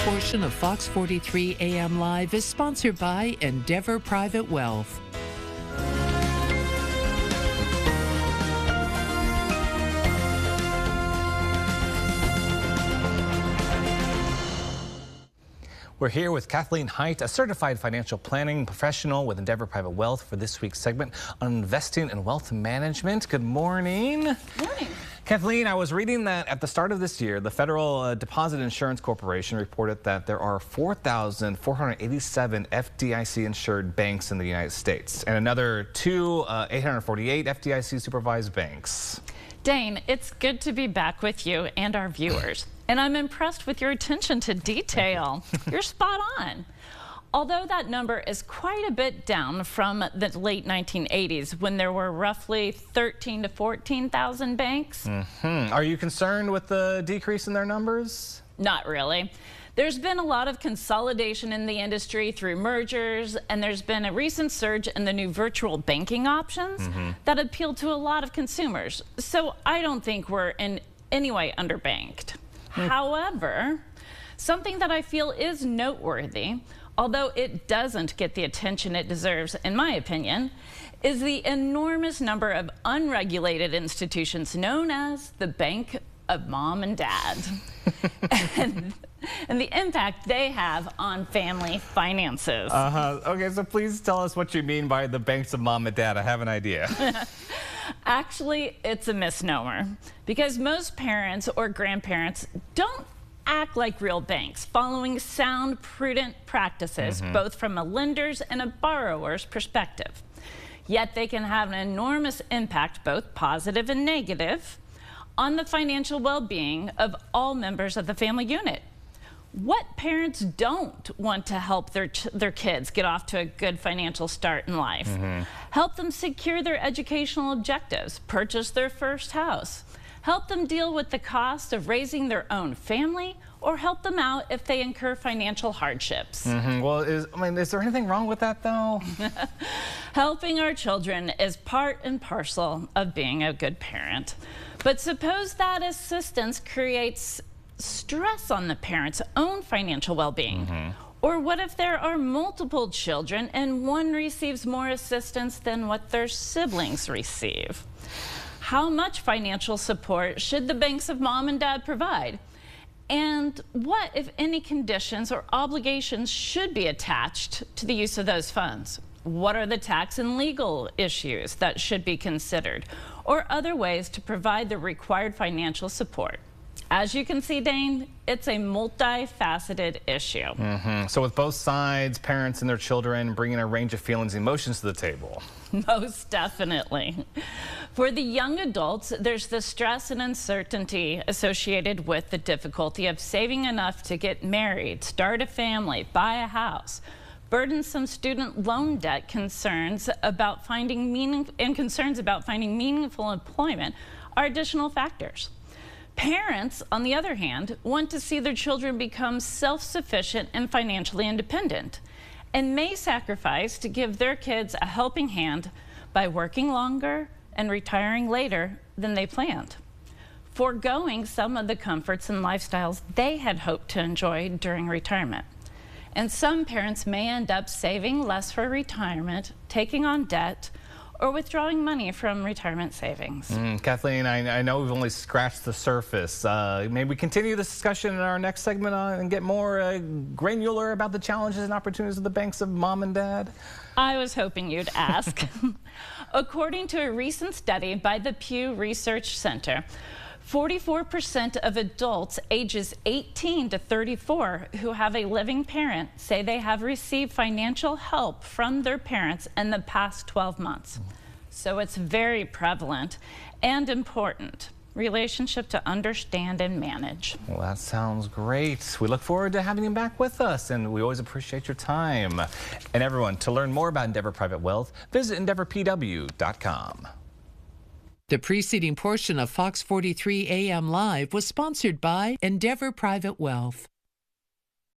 portion of Fox 43 AM Live is sponsored by Endeavor Private Wealth. We're here with Kathleen Height, a certified financial planning professional with Endeavor Private Wealth for this week's segment on investing and wealth management. Good morning. Morning. Kathleen, I was reading that at the start of this year, the Federal Deposit Insurance Corporation reported that there are 4,487 FDIC-insured banks in the United States and another 848 FDIC-supervised banks. Dane, it's good to be back with you and our viewers. And I'm impressed with your attention to detail. You're spot on. Although that number is quite a bit down from the late 1980s when there were roughly 13,000 to 14,000 banks. Are you concerned with the decrease in their numbers? Not really. There's been a lot of consolidation in the industry through mergers, and there's been a recent surge in the new virtual banking options that appeal to a lot of consumers. So I don't think we're in any way underbanked. However, something that I feel is noteworthy, although it doesn't get the attention it deserves, in my opinion, is the enormous number of unregulated institutions known as the Bank of Mom and Dad and the impact they have on family finances. Okay, so please tell us what you mean by the banks of mom and dad. I have an idea. Actually, it's a misnomer because most parents or grandparents don't act like real banks, following sound, prudent practices, both from a lender's and a borrower's perspective. Yet they can have an enormous impact, both positive and negative, on the financial well-being of all members of the family unit. What parents don't want to help their kids get off to a good financial start in life? Help them secure their educational objectives, purchase their first house, help them deal with the cost of raising their own family, or help them out if they incur financial hardships. Well, is there anything wrong with that, though? Helping our children is part and parcel of being a good parent. But suppose that assistance creates stress on the parent's own financial well-being. Or what if there are multiple children and one receives more assistance than what their siblings receive? How much financial support should the banks of mom and dad provide? And what, if any, conditions or obligations should be attached to the use of those funds? What are the tax and legal issues that should be considered, or other ways to provide the required financial support? As you can see, Dane, it's a multifaceted issue. So with both sides, parents and their children, bringing a range of feelings and emotions to the table. Most definitely. For the young adults, there's the stress and uncertainty associated with the difficulty of saving enough to get married, start a family, buy a house. Burdensome student loan debt, concerns about finding meaningful employment are additional factors. Parents, on the other hand, want to see their children become self-sufficient and financially independent, and may sacrifice to give their kids a helping hand by working longer and retiring later than they planned, foregoing some of the comforts and lifestyles they had hoped to enjoy during retirement. And some parents may end up saving less for retirement, taking on debt, or withdrawing money from retirement savings. Kathleen, I know we've only scratched the surface. May we continue this discussion in our next segment and get more granular about the challenges and opportunities of the banks of mom and dad? I was hoping you'd ask. According to a recent study by the Pew Research Center, 44% of adults ages 18 to 34 who have a living parent say they have received financial help from their parents in the past 12 months. So it's very prevalent and important relationship to understand and manage. Well, that sounds great. We look forward to having you back with us, and we always appreciate your time. And everyone, to learn more about Endeavor Private Wealth, visit EndeavorPW.com. The preceding portion of Fox 43 AM Live was sponsored by Endeavor Private Wealth.